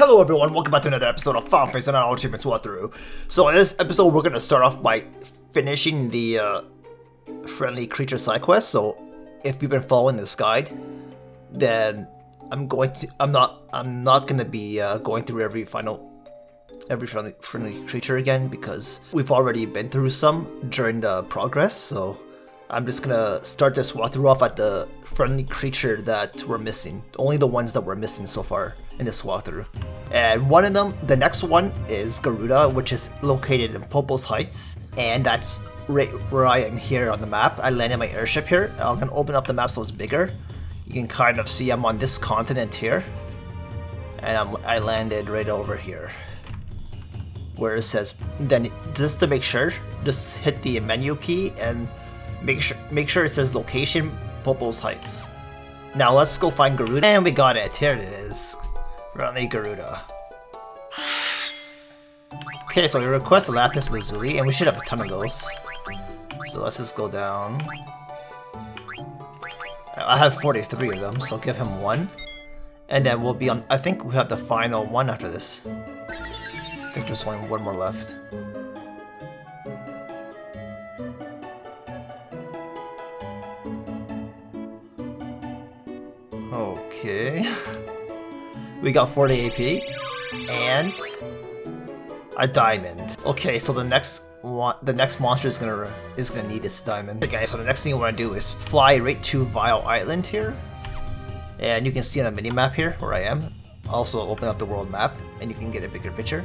Hello everyone, welcome back to another episode of Final Fantasy IX Achievements Walkthrough. So in this episode we're going to start off by finishing the friendly creature side quest. So if you've been following this guide, then I'm not going to be going through every friendly creature again, because we've already been through some during the progress. So I'm just gonna start this walkthrough off at the friendly creature that we're missing. Only the ones that we're missing so far in this walkthrough. And one of them, the next one is Garuda, which is located in Popo's Heights. And that's right where I am here on the map. I landed my airship here. I'm gonna open up the map so it's bigger. You can kind of see I'm on this continent here. And I landed right over here, where it says, then just to make sure, just hit the menu key and make sure it says location Popo's Heights. Now let's go find Garuda, and we got it. Here it is, friendly Garuda. Okay, so we request a lapis lazuli, and we should have a ton of those. So let's just go down. I have 43 of them, so give him one, and then we'll be on. I think we have the final one after this. I think there's only one more left. Okay. We got 40 AP and a diamond. Okay, so the next monster is gonna need this diamond. Okay, guys, so the next thing you want to do is fly right to Vile Island here, and you can see on the mini map here where I am. Also open up the world map, and you can get a bigger picture.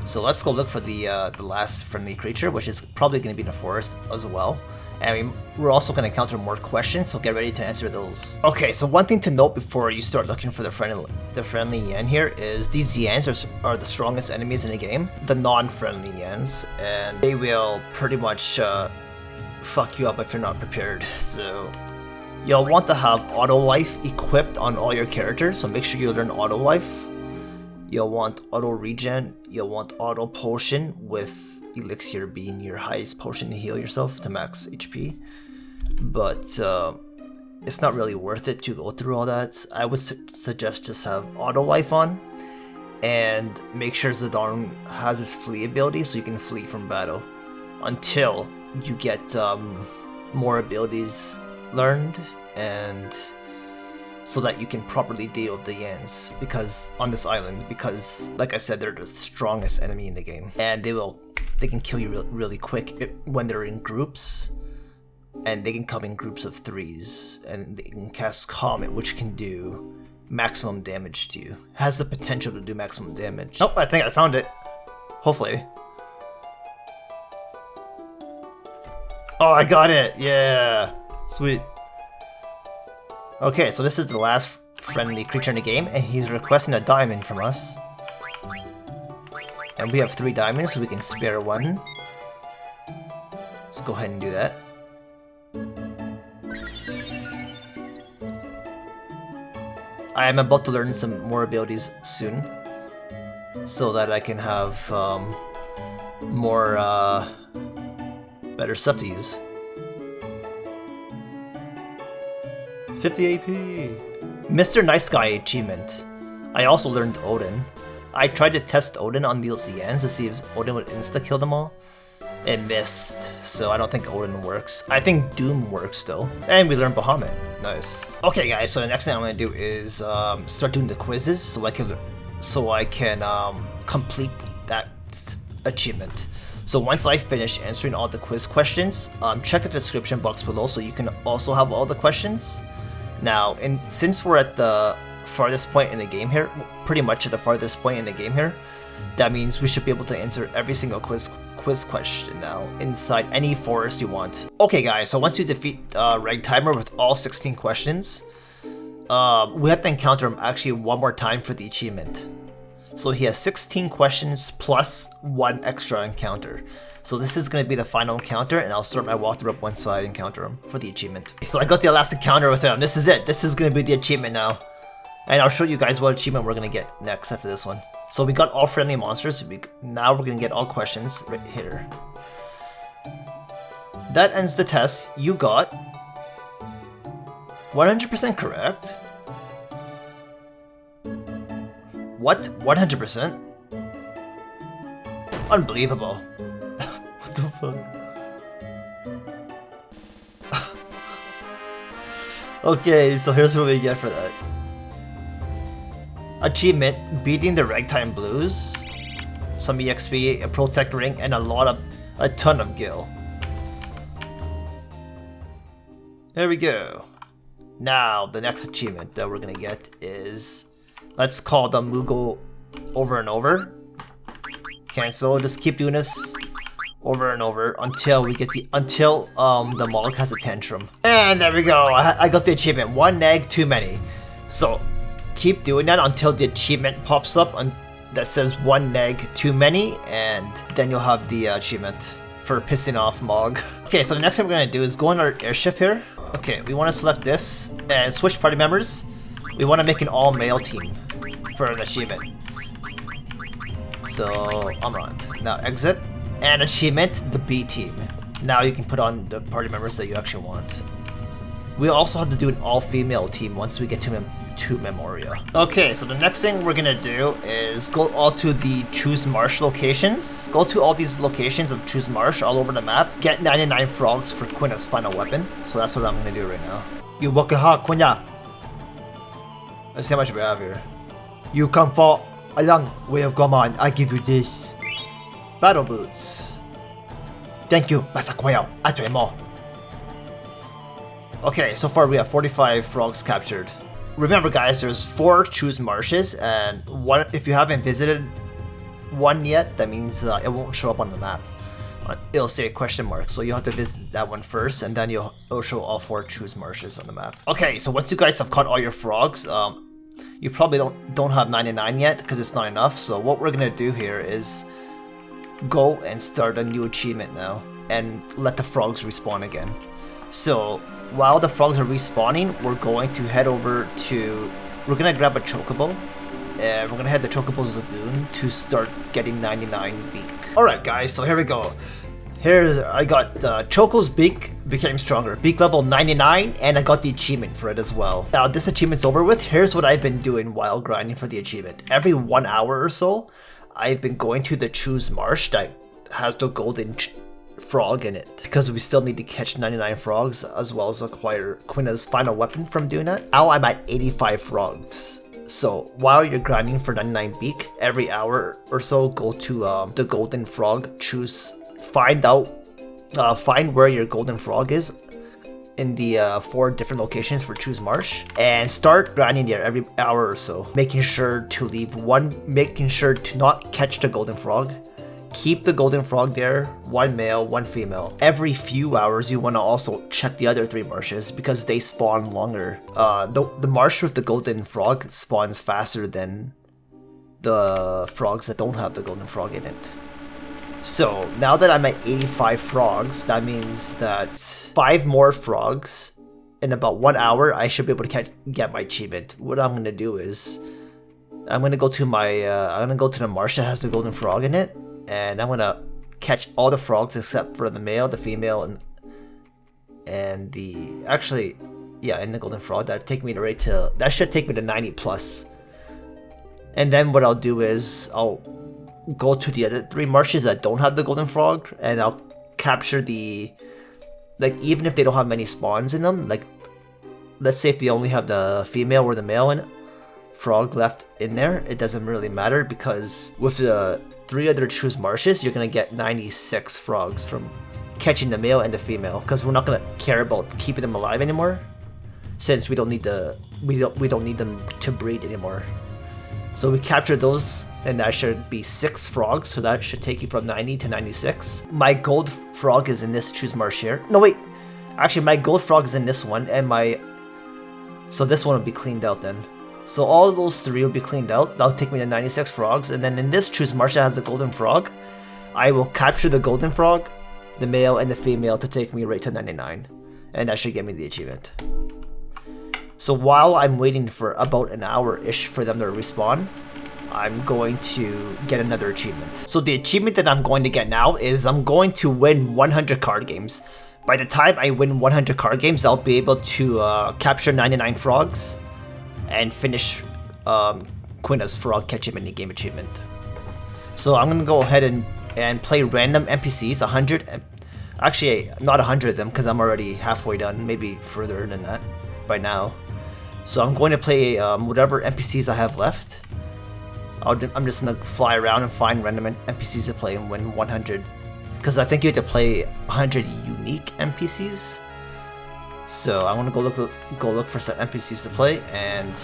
So let's go look for the last friendly creature, which is probably going to be in the forest as well. And we're also going to encounter more questions, so get ready to answer those. Okay, so one thing to note before you start looking for the friendly Yan here is these Yans are the strongest enemies in the game, the non-friendly Yans, and they will pretty much fuck you up if you're not prepared. So you'll want to have auto life equipped on all your characters, so make sure you learn auto life. You'll want auto regen, you'll want auto potion, with elixir being your highest potion to heal yourself to max HP. But it's not really worth it to go through all that. I would suggest just have auto life on, and make sure Zidane has his flee ability so you can flee from battle until you get more abilities learned, and so that you can properly deal with the Yans on this island, because like I said, they're the strongest enemy in the game, and they can kill you really quick when they're in groups, and they can come in groups of 3s, and they can cast Comet, which can do maximum damage to you. Has the potential to do maximum damage. Oh, I think I found it. Hopefully. Oh, I got it! Yeah! Sweet. Okay, so this is the last friendly creature in the game, and he's requesting a diamond from us. And we have 3 diamonds, so we can spare one. Let's go ahead and do that. I am about to learn some more abilities soon, so that I can have more better stuff to use. 50 AP! Mr. Nice Guy achievement. I also learned Odin. I tried to test Odin on these Yans to see if Odin would insta-kill them all. It missed, so I don't think Odin works. I think Doom works though. And we learned Bahamut. Nice. Okay guys, so the next thing I'm gonna do is start doing the quizzes so I can complete that achievement. So once I finish answering all the quiz questions, check the description box below so you can also have all the questions. Now, since we're at the farthest point in the game here, pretty much at the farthest point in the game here, that means we should be able to answer every single quiz question now inside any forest you want. Okay guys, so once you defeat Ragtimer with all 16 questions, we have to encounter him actually one more time for the achievement. So he has 16 questions plus 1 extra encounter. So this is going to be the final encounter, and I'll start my walkthrough up once I encounter him for the achievement. So I got the last encounter with him. This is it. This is going to be the achievement now. And I'll show you guys what achievement we're going to get next after this one. So we got all friendly monsters. Now we're going to get all questions right here. That ends the test. You got 100% correct. What? 100%? Unbelievable. What the fuck? Okay, so here's what we get for that. Achievement, beating the ragtime blues. Some EXP, a protect ring, and a ton of gil. There we go. Now, the next achievement that we're gonna get is, let's call the Moguo over and over. Cancel, just keep doing this over and over until we get the Mog has a tantrum. And there we go, I got the achievement, 1 egg too many. So keep doing that until the achievement pops up that says 1 egg too many, and then you'll have the achievement for pissing off Mog. Okay, so the next thing we're gonna do is go on our airship here. Okay, we want to select this and switch party members. We want to make an all-male team for an achievement. So, Amrant. Now exit. And achievement, the B team. Now you can put on the party members that you actually want. We also have to do an all-female team once we get to Memoria. Okay, so the next thing we're gonna do is go all to the Choose Marsh locations. Go to all these locations of Choose Marsh all over the map. Get 99 frogs for QUINAS' final weapon. So that's what I'm gonna do right now. You wakaha kunya. Let's see how much we have here. You come for a long way of command. I give you this. Battle boots. Thank you, Masakoyo. I try more. Okay, so far we have 45 frogs captured. Remember guys, there's 4 Choose Marshes, and one, if you haven't visited one yet, that means it won't show up on the map. It'll say a question mark, so you have to visit that one first, and then it'll show all 4 Choose Marshes on the map. Okay, so once you guys have caught all your frogs, you probably don't have 99 yet, because it's not enough, so what we're gonna do here is go and start a new achievement now, and let the frogs respawn again. So while the frogs are respawning, we're going to head over to, we're gonna grab a Chocobo, and we're gonna head to Chocobo's Lagoon to start getting 99 beak. Alright guys, so here we go. I got Choco's beak became stronger, beak level 99, and I got the achievement for it as well. Now this achievement's over with. Here's what I've been doing while grinding for the achievement. Every 1 hour or so, I've been going to the Choose Marsh that has the golden frog in it, because we still need to catch 99 frogs as well as acquire QUINAS' final weapon from doing that. Now I'm at 85 frogs. So while you're grinding for 99 beak, every hour or so go to the golden frog, find where your golden frog is in the 4 different locations for Choose Marsh, and start grinding there every hour or so, making sure to not catch the golden frog. Keep the golden frog there, 1 male, 1 female. Every few hours you want to also check the other 3 marshes because they spawn longer. The marsh with the golden frog spawns faster than the frogs that don't have the golden frog in it. So now that I'm at 85 frogs, that means that 5 more frogs in about 1 hour I should be able to get my achievement. What I'm gonna do is I'm gonna go to the marsh that has the golden frog in it, and I'm gonna catch all the frogs except for the male, the female, and the the golden frog. That should take me to 90 plus. And then what I'll do is I'll go to the other 3 marshes that don't have the golden frog, and I'll capture even if they don't have many spawns in them, like let's say if they only have the female or the male and frog left in there, it doesn't really matter, because with the 3 other Choose Marshes you're gonna get 96 frogs from catching the male and the female, because we're not gonna care about keeping them alive anymore, since we don't need them to breed anymore. So we captured those, and that should be 6 frogs, so that should take you from 90 to 96. My gold frog is in this Choose Marsh here. No wait, actually my gold frog is in this one, and so this one will be cleaned out then. So all of those 3 will be cleaned out. That'll take me to 96 frogs, and then in this Choose Marsh that has the golden frog, I will capture the golden frog, the male and the female, to take me right to 99, and that should get me the achievement. So while I'm waiting for about an hour-ish for them to respawn, I'm going to get another achievement. So the achievement that I'm going to get now is I'm going to win 100 card games. By the time I win 100 card games, I'll be able to capture 99 frogs and finish QUINAS frog catching minigame achievement. So I'm gonna go ahead and play random NPCs, 100. Actually, not 100 of them because I'm already halfway done, maybe further than that by now. So I'm going to play whatever NPCs I have left. I'm just gonna fly around and find random NPCs to play and win 100. Because I think you have to play 100 unique NPCs. So I'm gonna go look for some NPCs to play and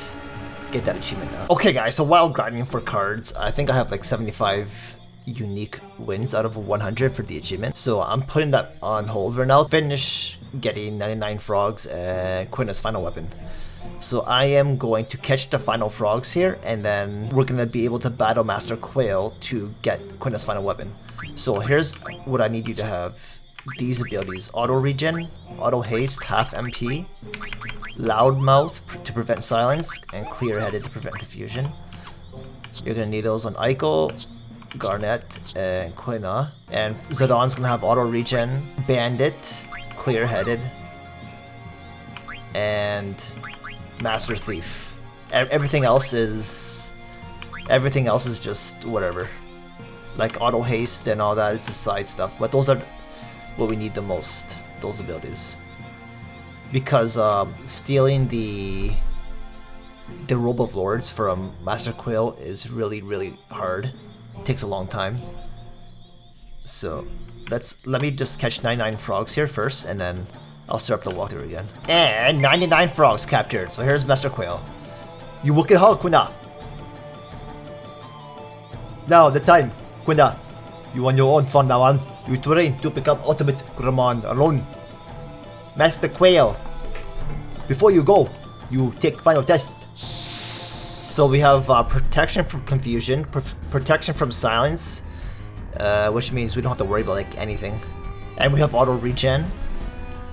get that achievement now. Okay guys, so while grinding for cards, I think I have like 75 unique wins out of 100 for the achievement. So I'm putting that on hold for now. Finish getting 99 frogs and QUINAS final weapon. So I am going to catch the final frogs here, and then we're gonna be able to battle Master Quail to get QUINAS final weapon. So here's what I need you to have. These abilities: auto regen, auto haste, half MP, loudmouth to prevent silence, and clear-headed to prevent confusion. You're gonna need those on Eiko, Garnet, and Quina. And Zidon's gonna have auto regen, bandit, clear-headed, and Master Thief. Everything else is just whatever. Like auto haste and all that is the side stuff, but those are what we need the most, those abilities. Because stealing the Robe of Lords from Master Quail is really hard. It takes a long time. So let me just catch 99 frogs here first, and then I'll start up the walkthrough again. And 99 frogs captured. So here's Master Quail. You work it hard, Quina. Now the time, Quina. You on your own from now on. You train to become ultimate Grumman alone. Master Quail. Before you go, you take final test. So we have protection from confusion, protection from silence, which means we don't have to worry about like anything. And we have auto regen.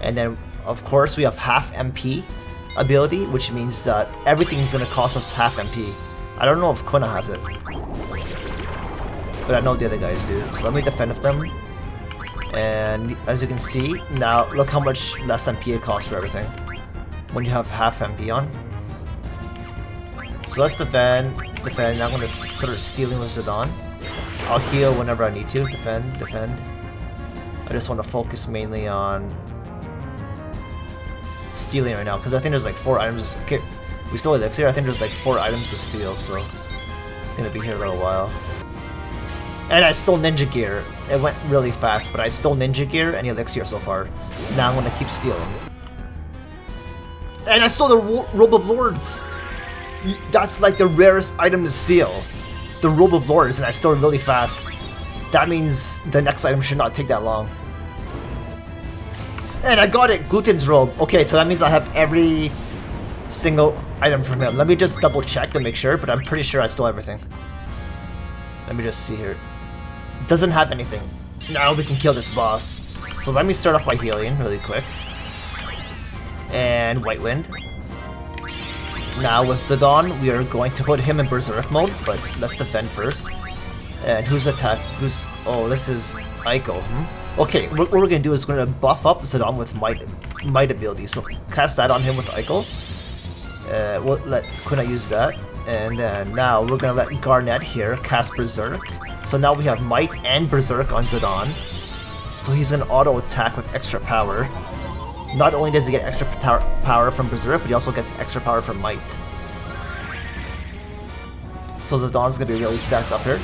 And then, of course, we have half MP ability, which means that everything's gonna cost us half MP. I don't know if Quina has it, but I know the other guys do. So let me defend with them. And as you can see, now look how much less MP it costs for everything when you have half MP on. So let's defend. Now I'm gonna start stealing with Zidon. I'll heal whenever I need to. Defend. I just want to focus mainly on stealing right now, because I think there's like 4 items. Okay, we stole elixir. I think there's like 4 items to steal, so I'm gonna be here a little while. And I stole ninja gear. It went really fast, but I stole ninja gear and elixir so far. Now I'm gonna keep stealing. And I stole the Robe of Lords. That's like the rarest item to steal. The Robe of Lords, and I stole it really fast. That means the next item should not take that long. And I got it, Gluten's robe. Okay, so that means I have every single item from him. Let me just double check to make sure, but I'm pretty sure I stole everything. Let me just see here. Doesn't have anything. Now we can kill this boss. So let me start off by healing really quick. And White Wind. Now with Zidon, we are going to put him in Berserk mode, but let's defend first. And who's attack? Oh, this is Eiko. Okay, what we're gonna do is we're gonna buff up Zidon with might ability. So cast that on him with Eiko. We'll let Quina use that. And then now we're gonna let Garnet here cast Berserk. So now we have Might and Berserk on Zidon. So he's gonna auto attack with extra power. Not only does he get extra power from Berserk, but he also gets extra power from Might. So Zidon's gonna be really stacked up here.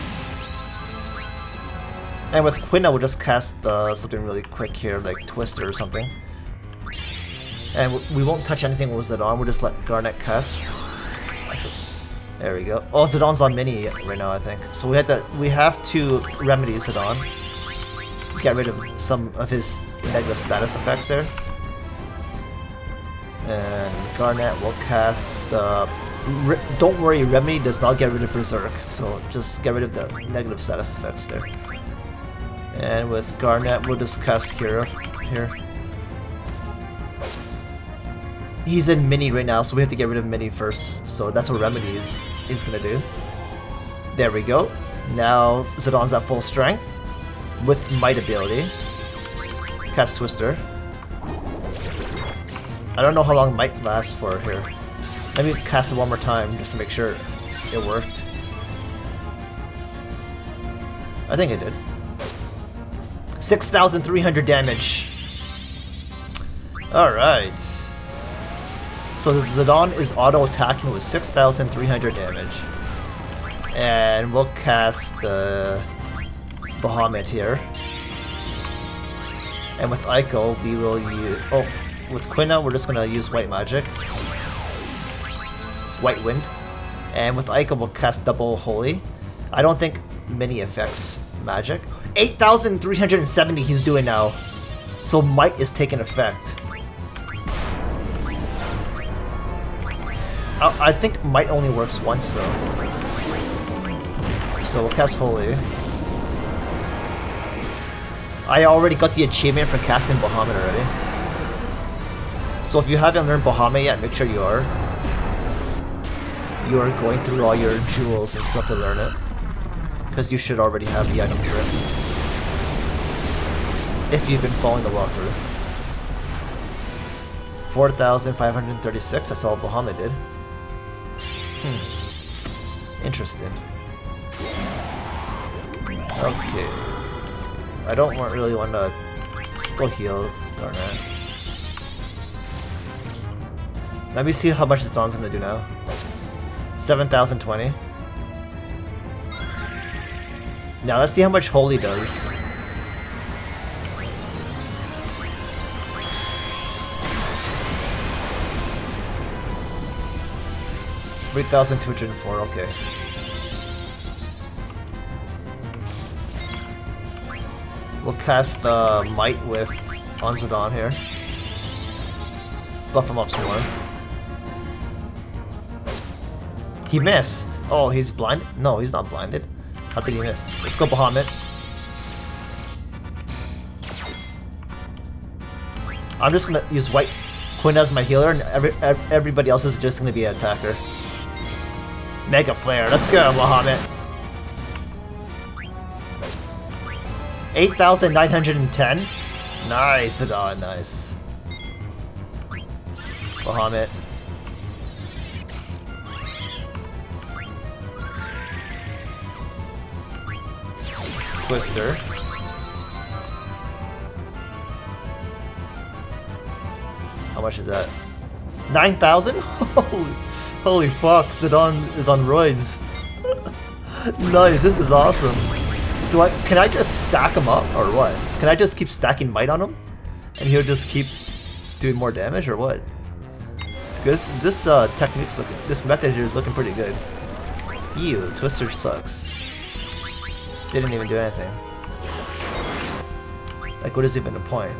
And with Quina, we'll just cast something really quick here, like Twister or something. And we won't touch anything with Zidon, we'll just let Garnet cast. Actually, there we go. Oh, Zidon's on mini right now, I think. So we have to remedy Zidon. Get rid of some of his negative status effects there. And Garnet will cast... don't worry, remedy does not get rid of Berserk, so just get rid of the negative status effects there. And with Garnet, we'll just cast Hero here. He's in mini right now, so we have to get rid of mini first. So that's what remedy is gonna do. There we go. Now Zidon's at full strength with might ability. Cast Twister. I don't know how long might lasts for here. Let me cast it one more time just to make sure. it worked. I think it did. 6,300 damage. Alright. So the Zidane is auto-attacking with 6,300 damage. And we'll cast Bahamut here. And with Aiko, we will use... Oh, with Quina, we're just gonna use White Magic. White Wind. And with Aiko, we'll cast Double Holy. I don't think mini affects magic. 8,370 he's doing now. So Might is taking effect. I think Might only works once though. So we'll cast Holy. I already got the achievement for casting Bahamut already. So if you haven't learned Bahamut yet, make sure you are. You are going through all your jewels and stuff to learn it. Because you should already have the item for it. If you've been following the walkthrough. 4,536, that's all Bahamut did. Interesting. Okay. I don't really want to still heal, darn it. Let me see how much this Dawn's gonna do now. 7,020. Now let's see how much Holy does. $3,204, okay. We'll cast Might with Onzadon here. Buff him up some more. He missed! Oh, he's blinded? No, he's not blinded. How did he miss? Let's go Bahamut. I'm just gonna use White Quinn as my healer, and everybody else is just gonna be an attacker. Mega Flare, let's go Bahamut. 8,910. Nice, Zidane, nice. Bahamut. Twister. How much is that? 9,000? Holy fuck, Zidane is on roids. Nice, this is awesome. Can I just stack him up or what? Can I just keep stacking Might on him? And he'll just keep doing more damage or what? This technique's looking, this method here is looking pretty good. Ew, Twister sucks. Didn't even do anything. Like, what is even the point?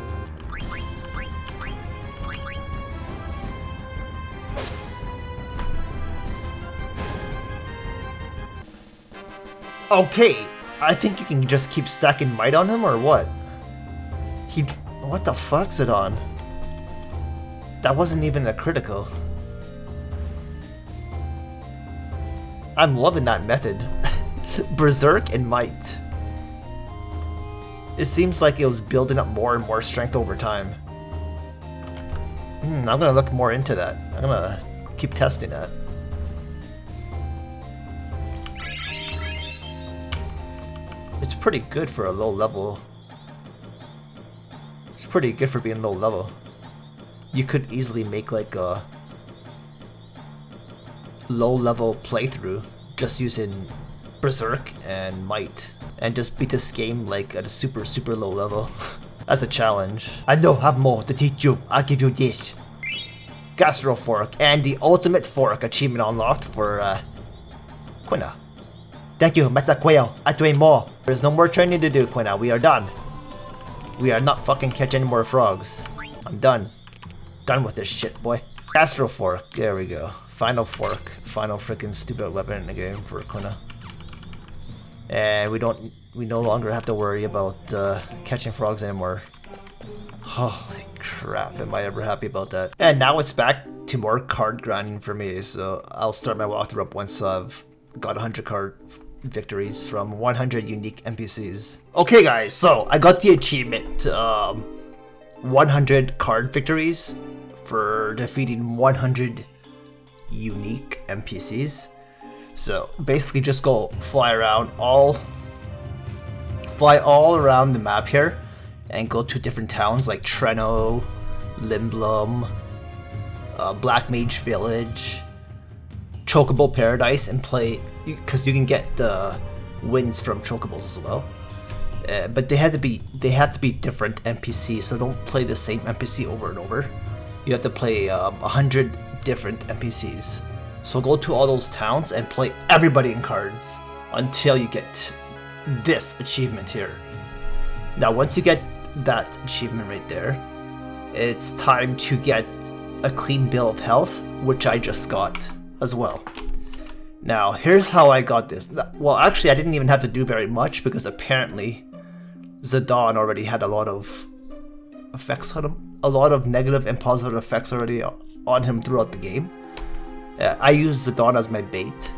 Okay, I think you can just keep stacking Might on him, or what? What the fuck's it on? That wasn't even a critical. I'm loving that method. Berserk and Might. It seems like it was building up more and more strength over time. I'm gonna look more into that. I'm gonna keep testing that. It's pretty good for a low level. It's pretty good for being low level. You could easily make like a low level playthrough just using Berserk and Might and just beat this game like at a super low level. As a challenge. I know have more to teach you. I'll give you this. Gastro Fork and the Ultimate Fork achievement unlocked for Quina. Thank you, Meta Quail. I train more. There's no more training to do, Quina. We are done. We are not fucking catching any more frogs. I'm done. Done with this shit, boy. Gastro Fork. There we go. Final Fork. Final freaking stupid weapon in the game for Quina. And we no longer have to worry about catching frogs anymore. Holy crap, am I ever happy about that. And now it's back to more card grinding for me, so I'll start my walkthrough up once I've got 100 card victories from 100 unique NPCs. Okay guys, so I got the achievement 100 card victories for defeating 100 unique NPCs. So basically just go fly all around the map here and go to different towns like Treno, Lindblum, Black Mage Village, Chocobo Paradise, and play, because you can get wins from Chocobos as well. But they have to be different NPCs, so don't play the same NPC over and over. You have to play 100 different NPCs. So go to all those towns and play everybody in cards until you get this achievement here. Now once you get that achievement right there, it's time to get a clean bill of health, which I just got as well. Now here's how I got this. Well, actually I didn't even have to do very much, because apparently Zidane already had a lot of effects on him, a lot of negative and positive effects already on him throughout the game. I used Zidane as my bait.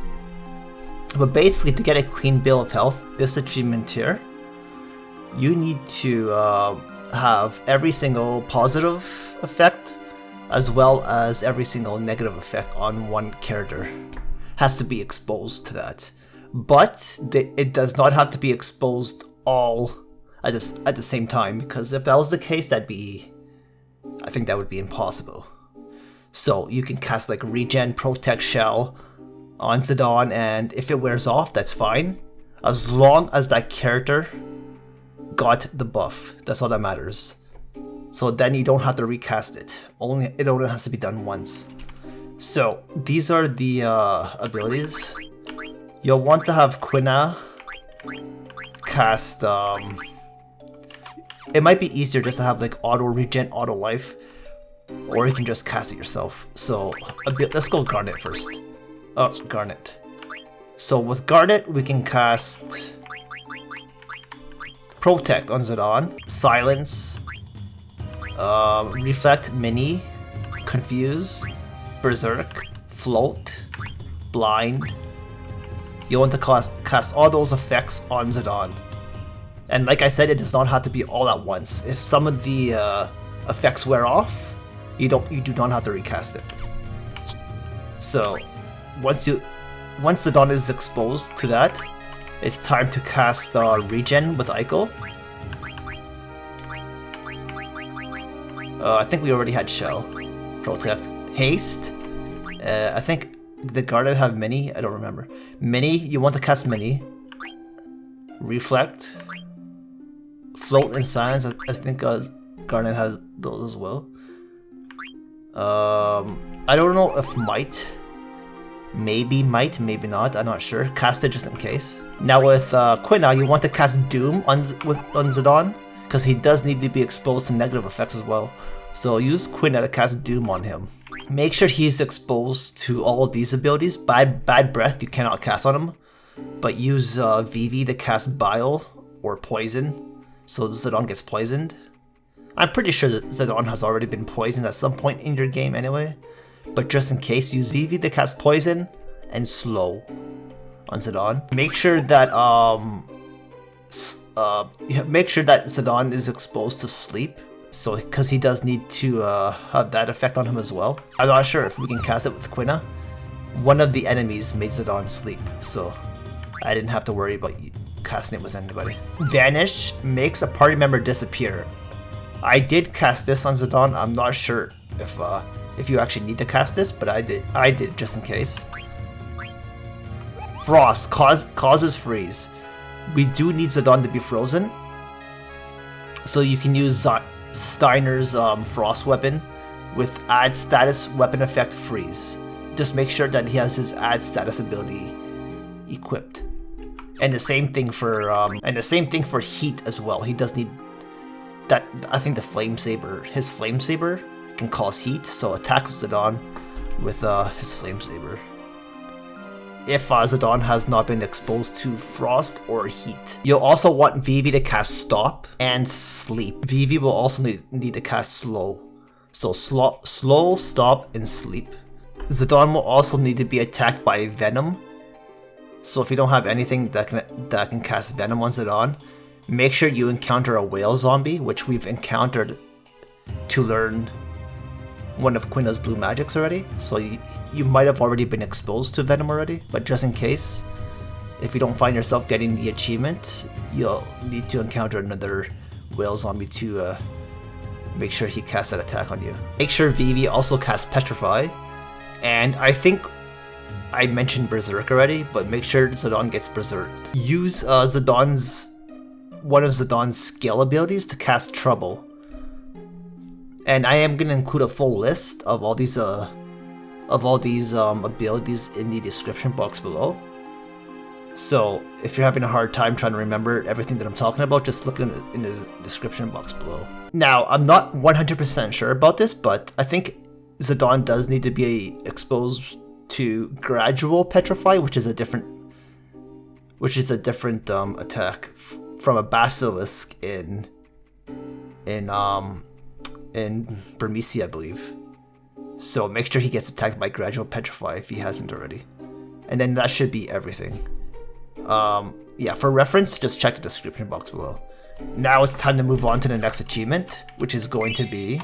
But basically, to get a clean bill of health, this achievement here, you need to have every single positive effect as well as every single negative effect on one character. Has to be exposed to that. But it does not have to be exposed all at the same time, because if that was the case, I think that would be impossible. So you can cast like Regen, Protect, Shell on Zidane, and if it wears off, that's fine. As long as that character got the buff, that's all that matters. So then you don't have to recast it. It only has to be done once. So these are the abilities. You'll want to have QUINAS cast. It might be easier just to have like auto regen, auto life, or you can just cast it yourself. So let's go Garnet first. Oh, Garnet. So with Garnet, we can cast Protect on Zidane, Silence, Reflect, Mini, Confuse, Berserk, Float, Blind. You want to cast all those effects on Zidane. And like I said, it does not have to be all at once. If some of the effects wear off, you do not have to recast it. So once Zidane is exposed to that, it's time to cast Regen with Eiko. I think we already had Shell. Protect. Haste. I think the Garnet have Mini? I don't remember. Mini, you want to cast Mini. Reflect. Float and Silence, I think Garnet has those as well. I don't know if Might. Maybe Might, maybe not, I'm not sure. Cast it just in case. Now with QUINAS, you want to cast Doom on Zidane, because he does need to be exposed to negative effects as well. So use QUINAS to cast Doom on him. Make sure he's exposed to all of these abilities. Bad Breath you cannot cast on him, but use Vivi to cast Bile or Poison, so Zidane gets poisoned. I'm pretty sure that Zidane has already been poisoned at some point in your game anyway, but just in case, use Vivi to cast Poison and Slow on Zidane. Make sure that Zidane is exposed to Sleep, so because he does need to have that effect on him as well. I'm not sure if we can cast it with QUINAS. One of the enemies made Zidane sleep, so I didn't have to worry about casting it with anybody. Vanish makes a party member disappear. I did cast this on Zidane. I'm not sure if you actually need to cast this, but I did just in case. Frost causes freeze. We do need Zidane to be frozen, so you can use Steiner's Frost weapon with add status weapon effect freeze. Just make sure that he has his add status ability equipped. And the same thing for heat as well. He does need that. I think his flame saber can cause heat, so attack Zidane with his flame saber. If Zidane has not been exposed to frost or heat. You'll also want Vivi to cast Stop and Sleep. Vivi will also need to cast Slow. So slow, Stop, and Sleep. Zidane will also need to be attacked by Venom. So if you don't have anything that can cast Venom on Zidane, make sure you encounter a whale zombie, which we've encountered to learn one of QUINAS blue magics already, so you might have already been exposed to Venom already, but just in case, if you don't find yourself getting the achievement, you'll need to encounter another whale zombie to make sure he casts that attack on you. Make sure Vivi also casts Petrify, and I think I mentioned Berserk already, but make sure Zidane gets Berserked. Use one of Zidane's skill abilities to cast Trouble. And I am going to include a full list of all these abilities in the description box below. So if you're having a hard time trying to remember everything that I'm talking about, just look in the description box below. Now, I'm not 100% sure about this, but I think Zidane does need to be exposed to Gradual Petrify, which is a different attack from a basilisk in Burkmeia, I believe. So make sure he gets attacked by Gradual Petrify if he hasn't already. And then that should be everything. Yeah, for reference, just check the description box below. Now it's time to move on to the next achievement, which is going to be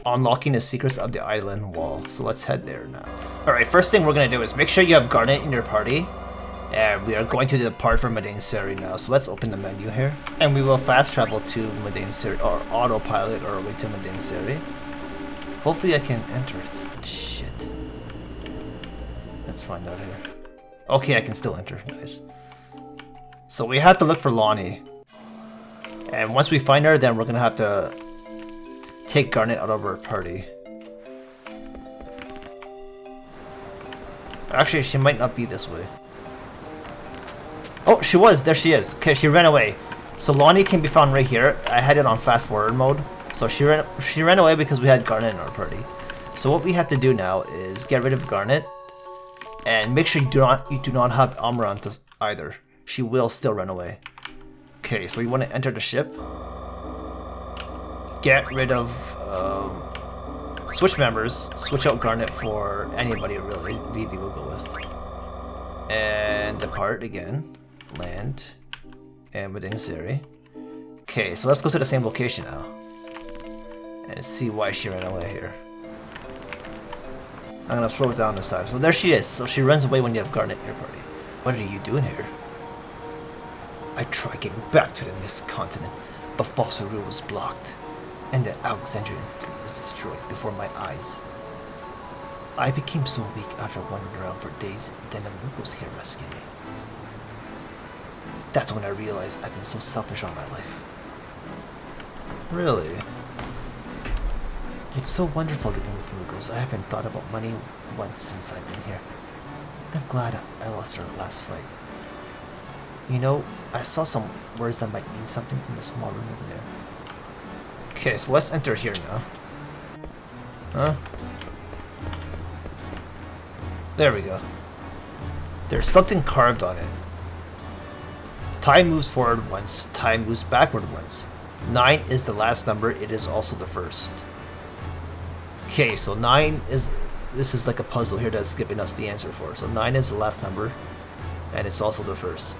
unlocking the secrets of the island wall. So let's head there now. Alright, first thing we're going to do is make sure you have Garnet in your party. And we are going to depart from SARI now, so let's open the menu here. And we will fast travel to SARI, or autopilot our way to SARI. Hopefully I can enter it. Shit. Let's find out here. Okay, I can still enter. Nice. So we have to look for Lonnie. And once we find her, then we're going to have to take Garnet out of our party. Actually, she might not be this way. Oh, she was. There she is. Okay, she ran away. So Lonnie can be found right here. I had it on fast forward mode. So she ran away because we had Garnet in our party. So what we have to do now is get rid of Garnet and make sure you do not have Amaranth either. She will still run away. Okay, so we want to enter the ship. Get rid of switch members. Switch out Garnet for anybody really. Vivi will go with. And depart again. Land. And within SARI. Okay, so let's go to the same location now. And see why she ran away here. I'm gonna slow it down this time. So there she is. So she runs away when you have Garnet in your party. What are you doing here? I tried getting back to the Mist Continent, but Falsaru was blocked, and the Alexandrian fleet was destroyed before my eyes. I became so weak after wandering around for days, then the Moguos here rescued me. That's when I realized I've been so selfish all my life. Really? It's so wonderful living with Moguos. I haven't thought about money once since I've been here. I'm glad I lost our last flight. You know, I saw some words that might mean something in the small room over there. Okay, so let's enter here now. Huh? There we go. There's something carved on it. Time moves forward once, time moves backward once. 9 is the last number, it is also the first. Okay, so 9 is... This is like a puzzle here that's giving us the answer for. So 9 is the last number, and it's also the first.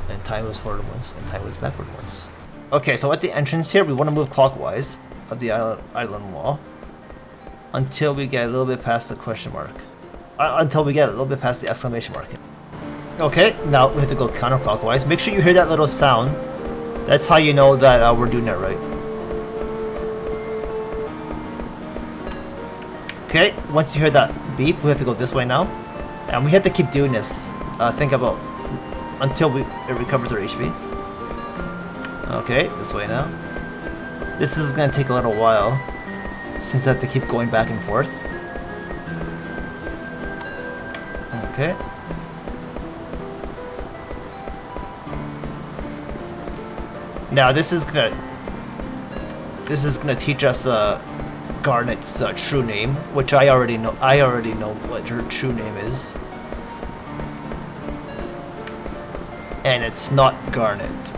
And time moves forward once, and time moves backward once. Okay, so at the entrance here, we want to move clockwise of the island wall until we get a little bit past the question mark. Until we get a little bit past the exclamation mark. Okay, now we have to go counterclockwise. Make sure you hear that little sound. That's how you know that we're doing it right. Okay, once you hear that beep, we have to go this way now. And we have to keep doing this. Think about until it recovers our HP. Okay, this way now. This is gonna take a little while since I have to keep going back and forth. Okay. Now this is gonna teach us Garnet's true name, which I already know. I already know what her true name is, and it's not Garnet.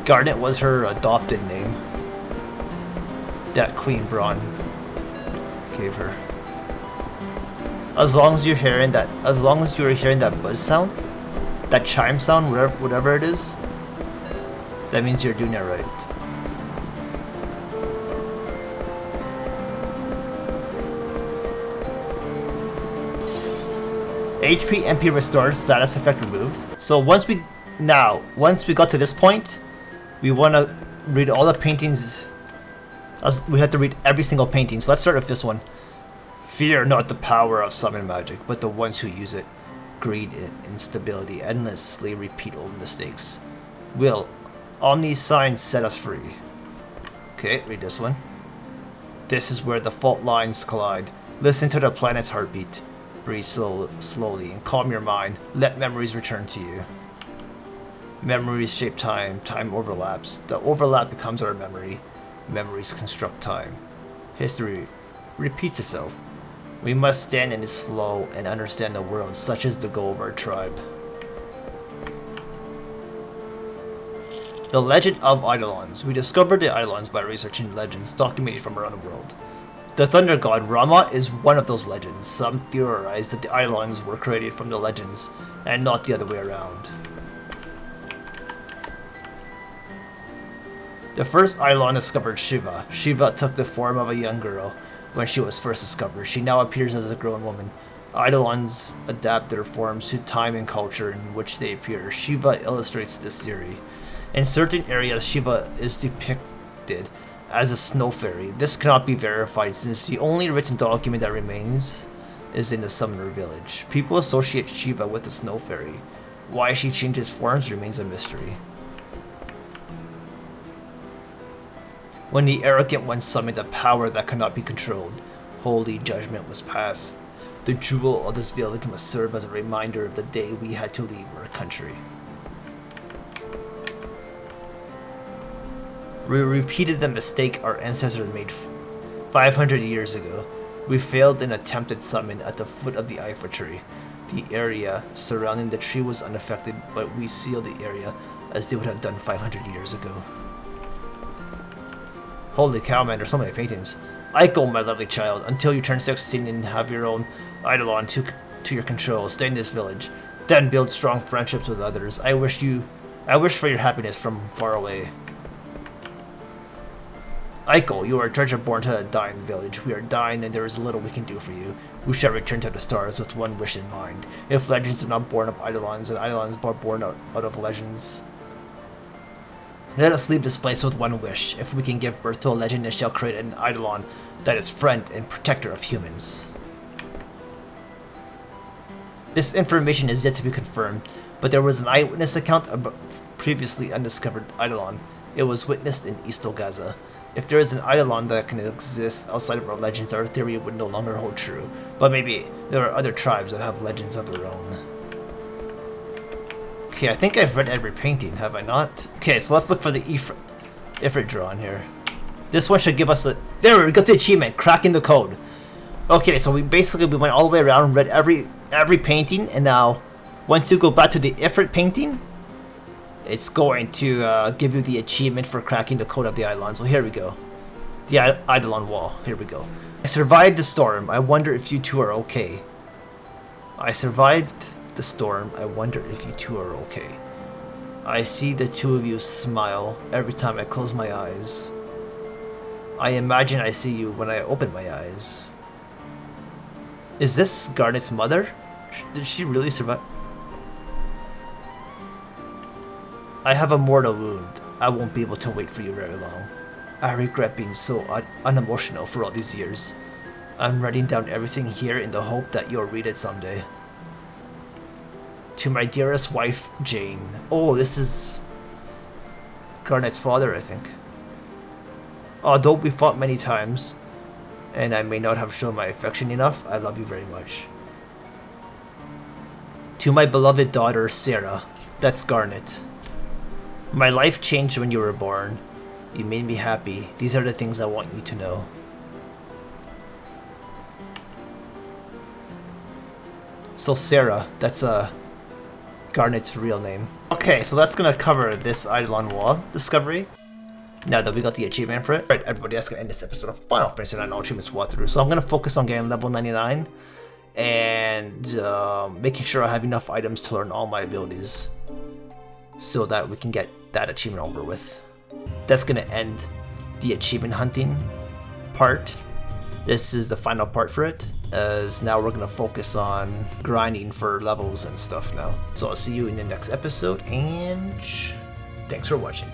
Garnet was her adopted name that Queen Braun gave her. As long as you're hearing that, buzz sound, that chime sound, whatever it is, that means you're doing it right. HP MP restored, status effect removed. So once we got to this point, we want to read all the paintings. We have to read every single painting. So let's start with this one. Fear not the power of summon magic, but the ones who use it. Greed and instability endlessly repeat old mistakes. Will Omni's signs set us free? Okay, read this one. This is where the fault lines collide. Listen to the planet's heartbeat. Breathe slowly and calm your mind. Let memories return to you. Memories shape time. Time overlaps. The overlap becomes our memory. Memories construct time. History repeats itself. We must stand in its flow and understand the world, such is the goal of our tribe. The Legend of Eidolons. We discovered the Eidolons by researching legends documented from around the world. The Thunder God Rama is one of those legends. Some theorize that the Eidolons were created from the legends and not the other way around. The first Eidolon discovered Shiva. Shiva took the form of a young girl when she was first discovered. She now appears as a grown woman. Eidolons adapt their forms to time and culture in which they appear. Shiva illustrates this theory. In certain areas, Shiva is depicted as a snow fairy. This cannot be verified since the only written document that remains is in the Summoner village. People associate Shiva with the snow fairy. Why she changes forms remains a mystery. When the arrogant one summoned a power that cannot be controlled, holy judgment was passed. The jewel of this village must serve as a reminder of the day we had to leave our country. We repeated the mistake our ancestors made 500 years ago. We failed an attempted summon at the foot of the Eiffel tree. The area surrounding the tree was unaffected, but we sealed the area as they would have done 500 years ago. Holy cow, man, there's so many paintings. Aiko, my lovely child, until you turn 16 and have your own Eidolon to your control, stay in this village. Then build strong friendships with others. I wish for your happiness from far away. Aiko, you are a treasure born to a dying village. We are dying and there is little we can do for you. We shall return to the stars with one wish in mind. If legends are not born of Eidolons, and Eidolons are born out of legends. Let us leave this place with one wish. If we can give birth to a legend, it shall create an Eidolon that is friend and protector of humans. This information is yet to be confirmed, but there was an eyewitness account of a previously undiscovered Eidolon. It was witnessed in East Gaza. If there is an Eidolon that can exist outside of our legends, our theory would no longer hold true. But maybe there are other tribes that have legends of their own. Okay, I think I've read every painting, have I not? Okay, so let's look for the Ifrit drawing here. This one should give us a... There, we got the achievement, cracking the code. Okay, so we went all the way around, read every painting, and now once you go back to the Ifrit painting, it's going to give you the achievement for cracking the code of the Eidolon. So here we go. The Eidolon wall. Here we go. I survived the storm. I wonder if you two are okay. I survived the storm. I wonder if you two are okay. I see the two of you smile every time I close my eyes. I imagine I see you when I open my eyes. Is this Garnet's mother? Did she really survive? I have a mortal wound. I won't be able to wait for you very long. I regret being so unemotional for all these years. I'm writing down everything here in the hope that you'll read it someday. To my dearest wife, Jane. Oh, this is Garnet's father, I think. Although we fought many times, and I may not have shown my affection enough, I love you very much. To my beloved daughter, Sarah. That's Garnet. My life changed when you were born. You made me happy. These are the things I want you to know. So Sarah, that's Garnet's real name. Okay, so that's gonna cover this Eidolon wall discovery. Now that we got the achievement for it. Alright, everybody, that's gonna end this episode of Final Fantasy IX Achievements walkthrough. So I'm gonna focus on getting level 99 and making sure I have enough items to learn all my abilities, so that we can get that achievement over with. That's gonna end the achievement hunting part. This is the final part for it. as now we're gonna focus on grinding for levels and stuff now. So I'll see you in the next episode, and thanks for watching.